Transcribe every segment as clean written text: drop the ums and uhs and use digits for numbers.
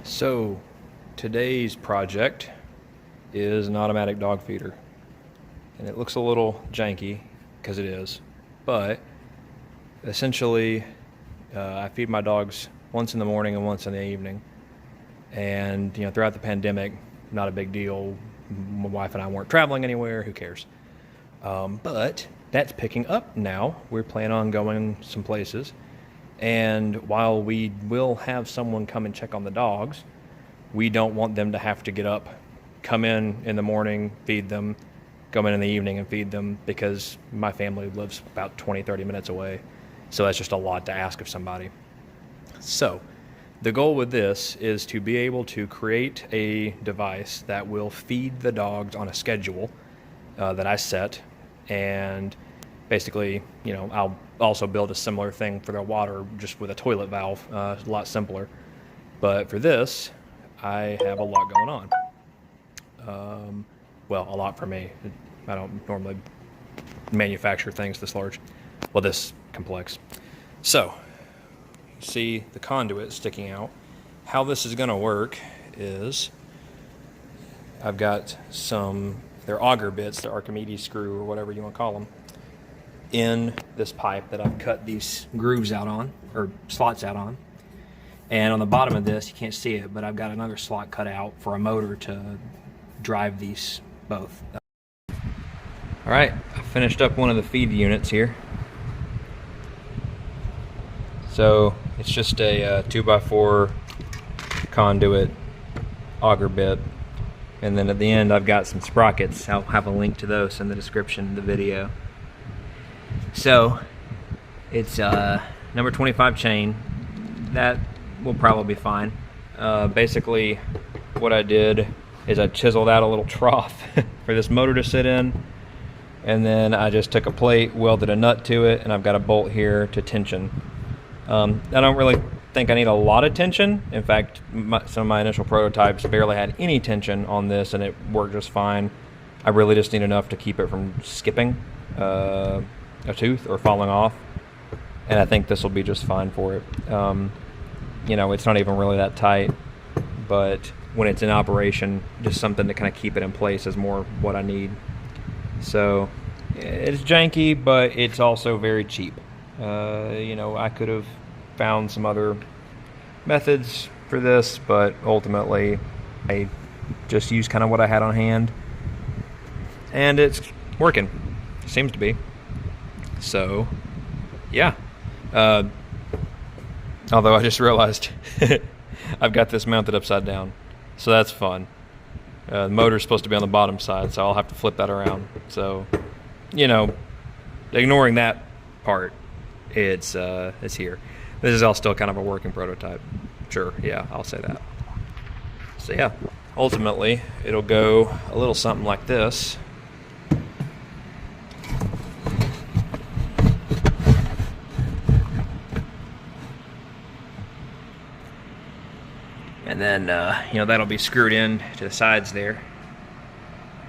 So today's project is an automatic dog feeder, and it looks a little janky because it is, but essentially I feed my dogs once in the morning and once in the evening. And throughout the pandemic, not a big deal. My wife and I weren't traveling anywhere, who cares? But that's picking up now. We're planning on going some places, and while we will have someone come and check on the dogs, we don't want them to have to get up, come in the morning, feed them, come in the evening and feed them, because my family lives about 20-30 minutes away. So that's just a lot to ask of somebody. So the goal with this is to be able to create a device that will feed the dogs on a schedule that I set. And basically, I'll also build a similar thing for their water, just with a toilet valve, a lot simpler. But for this, I have a lot going on. Well, a lot for me. I don't normally manufacture things this large, well, this complex. So, you see the conduit sticking out. How this is going to work is I've got they're auger bits, the Archimedes screw or whatever you want to call them, in this pipe that I've cut these grooves out on, or slots out on. And on the bottom of this, you can't see it, but I've got another slot cut out for a motor to drive these both. All right, I finished up one of the feed units here. So it's just a 2x4 conduit auger bit. And then at the end, I've got some sprockets. I'll have a link to those in the description of the video. So it's number 25 chain. That will probably be fine. Basically, what I did is I chiseled out a little trough for this motor to sit in, and then I just took a plate, welded a nut to it, and I've got a bolt here to tension. I don't really think I need a lot of tension. In fact, some of my initial prototypes barely had any tension on this, and it worked just fine. I really just need enough to keep it from skipping a tooth or falling off, and I think this will be just fine for it. It's not even really that tight, but when it's in operation, just something to kind of keep it in place is more what I need. So it's janky, but it's also very cheap. I could have found some other methods for this, but ultimately I just used kind of what I had on hand, and it's working. Seems to be. So yeah. Although I just realized I've got this mounted upside down, so that's fun. The motor's supposed to be on the bottom side, so I'll have to flip that around. So, ignoring that part, it's here. This is all still kind of a working prototype. Sure, yeah, I'll say that. So yeah, ultimately, it'll go a little something like this. And then, that'll be screwed in to the sides there.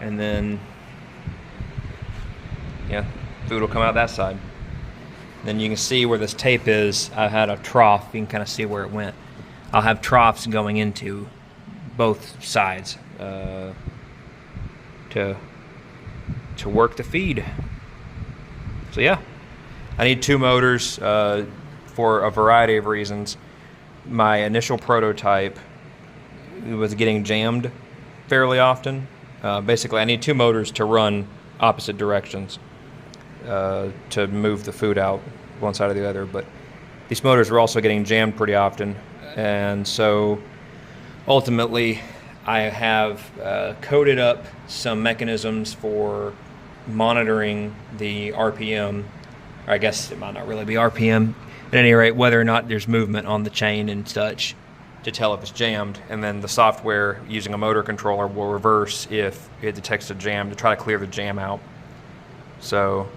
And then, food will come out that side. Then you can see where this tape is. I had a trough. You can kind of see where it went. I'll have troughs going into both sides to work the feed. So yeah, I need 2 motors for a variety of reasons. My initial prototype was getting jammed fairly often. Basically, I need 2 motors to run opposite directions to move the food out one side or the other. But these motors were also getting jammed pretty often, and so ultimately I have coded up some mechanisms for monitoring the RPM, or I guess it might not really be RPM. At any rate, whether or not there's movement on the chain and such, to tell if it's jammed. And then the software, using a motor controller, will reverse if it detects a jam to try to clear the jam out. So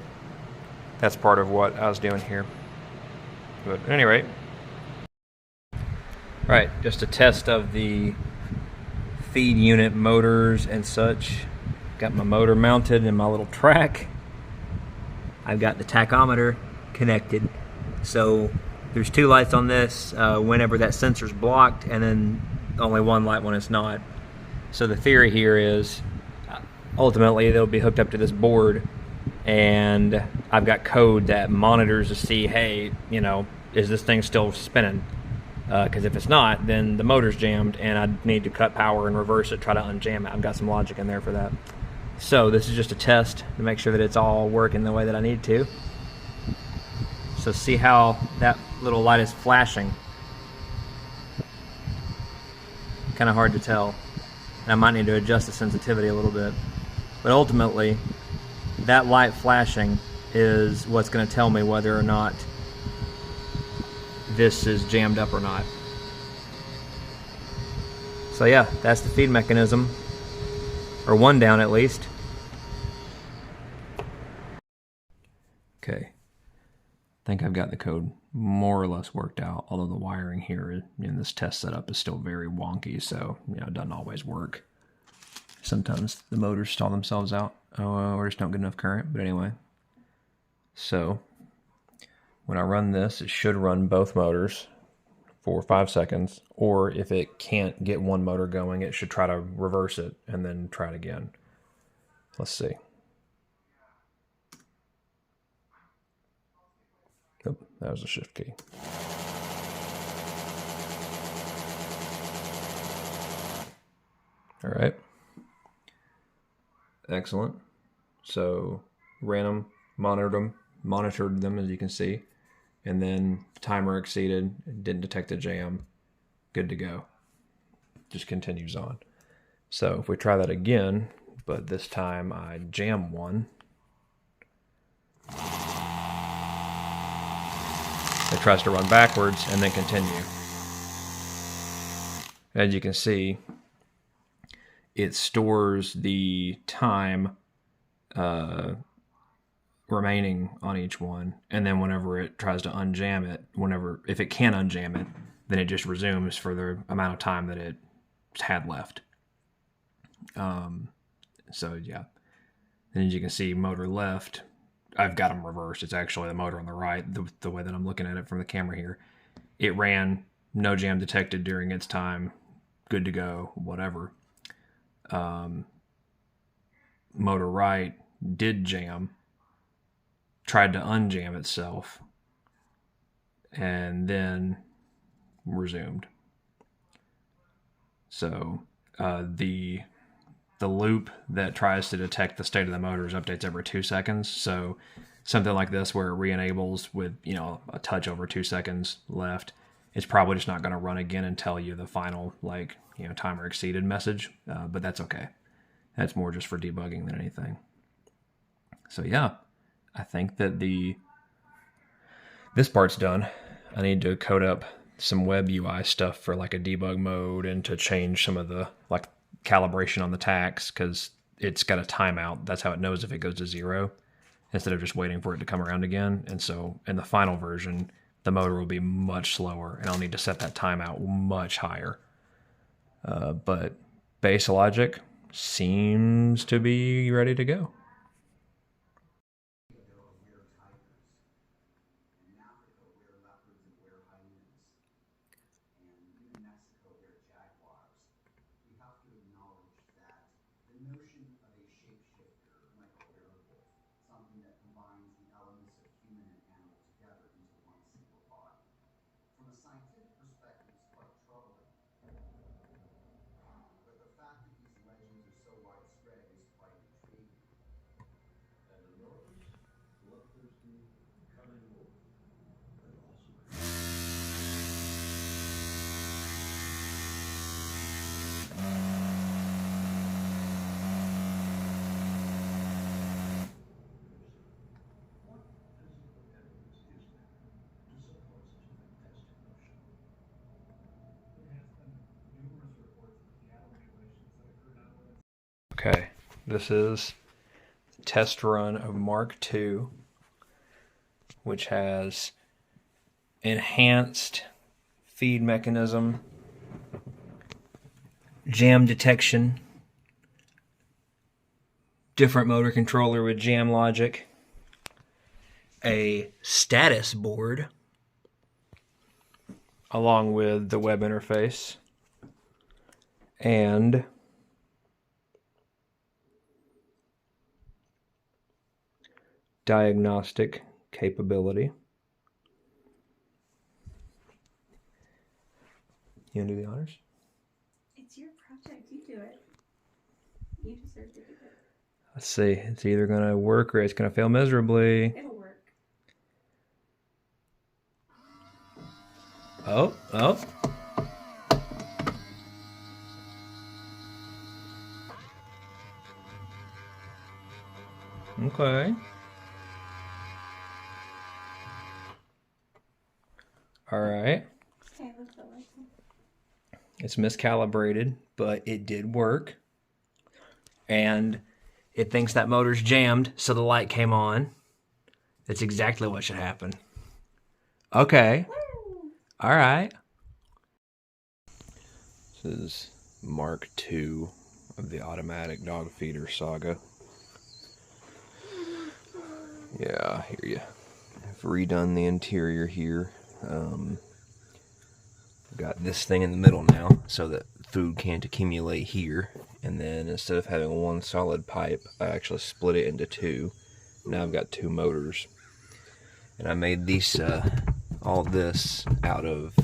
that's part of what I was doing here. But at any rate, right, just a test of the feed unit motors and such. Got my motor mounted in my little track. I've got the tachometer connected. So there's 2 lights on this whenever that sensor's blocked, and then only one light when it's not. So the theory here is ultimately they'll be hooked up to this board, and I've got code that monitors to see, hey, you know, is this thing still spinning? Because if it's not, then the motor's jammed and I need to cut power and reverse it, try to unjam it. I've got some logic in there for that. So this is just a test to make sure that it's all working the way that I need to. So see how that little light is flashing. Kind of hard to tell. And I might need to adjust the sensitivity a little bit. But ultimately, that light flashing is what's going to tell me whether or not this is jammed up or not. So yeah, that's the feed mechanism, or one down at least. Okay, I think I've got the code more or less worked out, although the wiring here in this test setup is still very wonky, so you know, it doesn't always work. Sometimes the motors stall themselves out or just don't get enough current, but anyway. So when I run this, it should run both motors for 5 seconds, or if it can't get one motor going, it should try to reverse it and then try it again. Let's see. Oh, that was a shift key. All right. Excellent. So ran them, monitored them as you can see, and then timer exceeded, didn't detect a jam, good to go. Just continues on. So if we try that again, but this time I jam one, it tries to run backwards and then continue. As you can see, it stores the time remaining on each one, and then whenever it tries to unjam it, if it can unjam it, then it just resumes for the amount of time that it had left. So yeah, and as you can see, motor left, I've got them reversed. It's actually the motor on the right, the way that I'm looking at it from the camera here. It ran, no jam detected during its time, good to go, whatever. Motor right did jam, tried to unjam itself, and then resumed. So the loop that tries to detect the state of the motors updates every 2 seconds. So something like this where it re-enables with, you know, a touch over 2 seconds left, it's probably just not going to run again and tell you the final, like, you know, timer exceeded message, but that's okay. That's more just for debugging than anything. So yeah, I think that this part's done. I need to code up some web UI stuff for like a debug mode and to change some of the like calibration on the tacks, because it's got a timeout. That's how it knows if it goes to 0 instead of just waiting for it to come around again. And so in the final version, the motor will be much slower and I'll need to set that timeout much higher. But base logic seems to be ready to go. Okay, this is the test run of Mark II, which has enhanced feed mechanism, jam detection, different motor controller with jam logic, a status board, along with the web interface, and diagnostic capability. You want to do the honors? It's your project. You do it. You deserve to do it. Let's see. It's either going to work or it's going to fail miserably. It'll work. Oh. Okay. All right. Okay, let's go. It's miscalibrated, but it did work. And it thinks that motor's jammed, so the light came on. That's exactly what should happen. Okay. All right. This is Mark II of the automatic dog feeder saga. Yeah, I hear you. I've redone the interior here. Got this thing in the middle now so that food can't accumulate here. And then instead of having one solid pipe, I actually split it into two. Now I've got two motors. And I made these, all this out of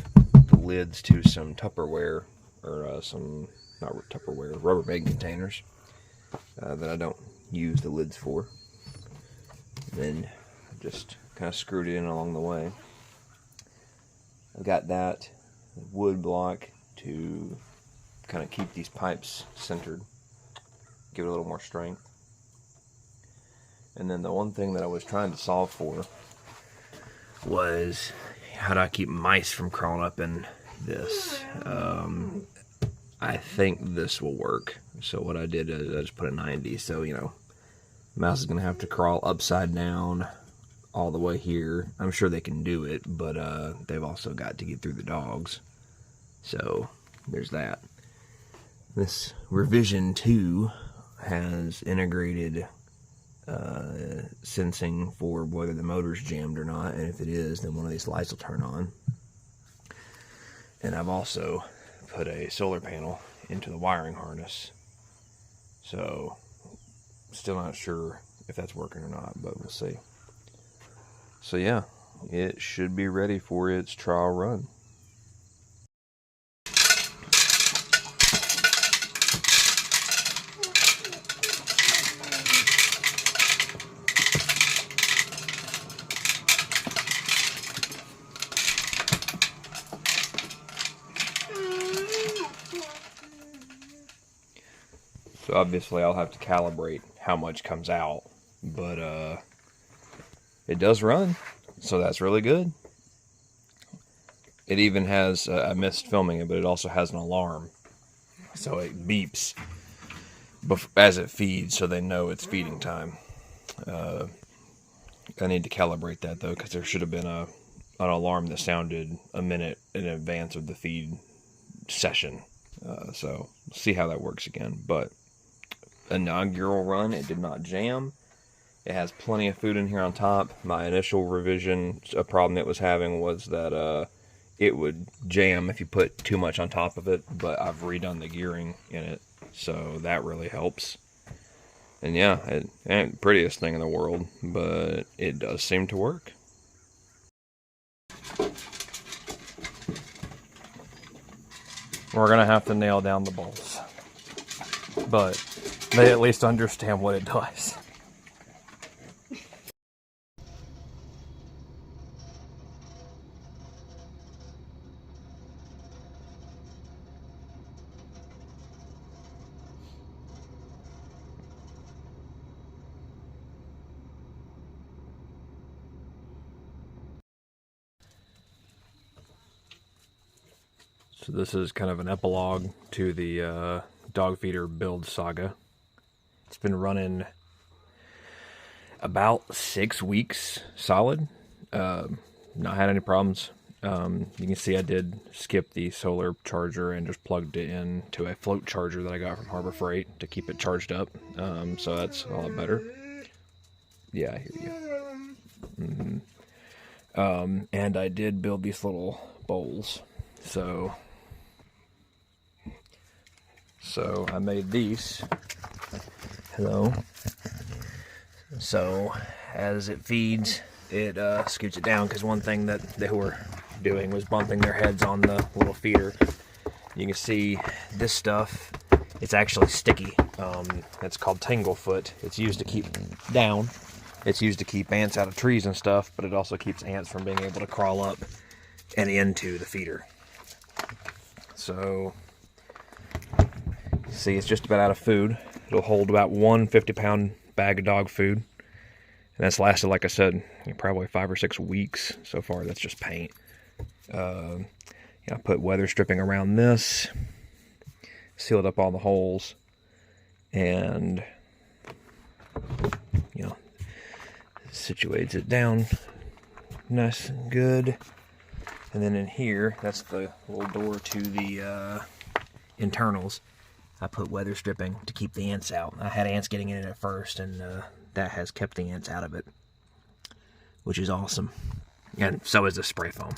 the lids to some Tupperware, or some, not Tupperware, Rubbermaid containers that I don't use the lids for. And then just kind of screwed it in along the way. I've got that wood block to kind of keep these pipes centered, give it a little more strength. And then the one thing that I was trying to solve for was how do I keep mice from crawling up in this. I think this will work. So what I did is I just put a 90, so you know, mouse is gonna have to crawl upside down all the way here. I'm sure they can do it, but they've also got to get through the dogs. So there's that. This revision 2 has integrated sensing for whether the motor's jammed or not, and if it is, then one of these lights will turn on. And I've also put a solar panel into the wiring harness. So still not sure if that's working or not, but we'll see. So yeah, it should be ready for its trial run. So obviously I'll have to calibrate how much comes out, but it does run, so that's really good. It even has, I missed filming it, but it also has an alarm. So it beeps as it feeds, so they know it's feeding time. I need to calibrate that though, because there should have been an alarm that sounded a minute in advance of the feed session. So we'll see how that works again. But inaugural run, it did not jam. It has plenty of food in here on top. My initial revision, a problem it was having was that it would jam if you put too much on top of it, but I've redone the gearing in it, so that really helps. And yeah, it ain't the prettiest thing in the world, but it does seem to work. We're gonna have to nail down the bolts, but they at least understand what it does. So this is kind of an epilogue to the dog feeder build saga. It's been running about 6 weeks solid. Not had any problems. You can see I did skip the solar charger and just plugged it in to a float charger that I got from Harbor Freight to keep it charged up. So that's a lot better. Yeah, I hear you. And I did build these little bowls. So So I made these. Hello. So as it feeds, it scoots it down, because one thing that they were doing was bumping their heads on the little feeder. You can see this stuff, it's actually sticky. It's called tanglefoot. It's used to keep down. It's used to keep ants out of trees and stuff, but it also keeps ants from being able to crawl up and into the feeder. So, see, it's just about out of food. It'll hold about one 50-pound bag of dog food. And that's lasted, like I said, probably 5 or 6 weeks so far. That's just paint. I put weather stripping around this, sealed up all the holes, and situates it down nice and good. And then in here, that's the little door to the internals. I put weather stripping to keep the ants out. I had ants getting in it at first, and that has kept the ants out of it, which is awesome. And so is the spray foam.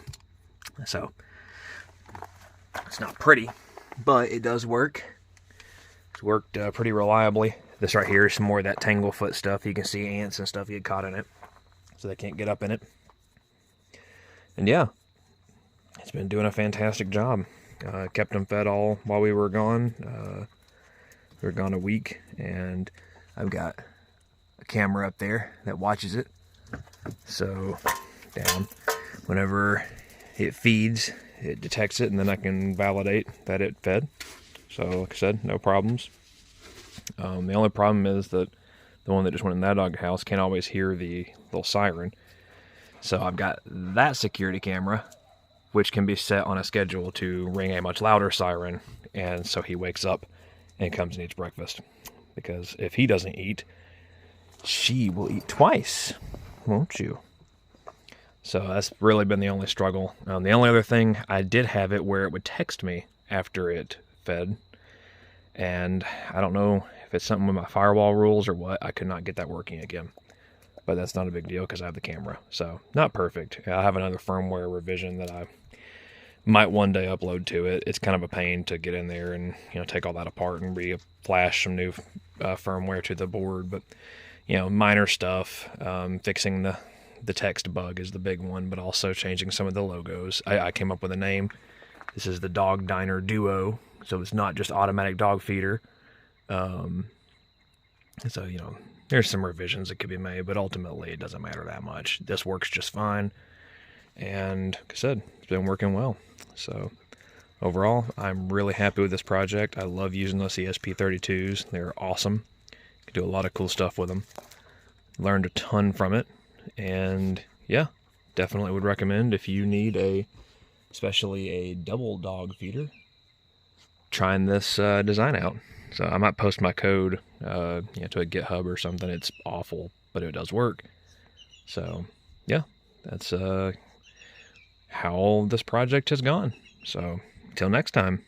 So it's not pretty, but it does work. It's worked pretty reliably. This right here is some more of that tanglefoot stuff. You can see ants and stuff get caught in it, so they can't get up in it. And yeah, it's been doing a fantastic job. Kept them fed all while we were gone. We were gone a week, and I've got a camera up there that watches it. So down, whenever it feeds, it detects it, and then I can validate that it fed. So like I said, no problems. The only problem is that the one that just went in that dog house can't always hear the little siren. So I've got that security camera, which can be set on a schedule to ring a much louder siren, and so he wakes up and comes and eats breakfast. Because if he doesn't eat, she will eat twice, won't you? So that's really been the only struggle. The only other thing, I did have it where it would text me after it fed, and I don't know if it's something with my firewall rules or what. I could not get that working again. But that's not a big deal because I have the camera. So, not perfect. I have another firmware revision that I might one day upload to it. It's kind of a pain to get in there and take all that apart and re-flash some new firmware to the board. But minor stuff. Fixing the text bug is the big one, but also changing some of the logos. I came up with a name. This is the Dog Diner Duo, so it's not just automatic dog feeder. So there's some revisions that could be made, but ultimately it doesn't matter that much. This works just fine, and like I said, it's been working well. So overall, I'm really happy with this project. I love using those ESP32s. They're awesome. You can do a lot of cool stuff with them. Learned a ton from it, and yeah, definitely would recommend if you need especially a double dog feeder, trying this design out. So I might post my code to a GitHub or something. It's awful, but it does work. So yeah, that's how this project has gone. So until next time.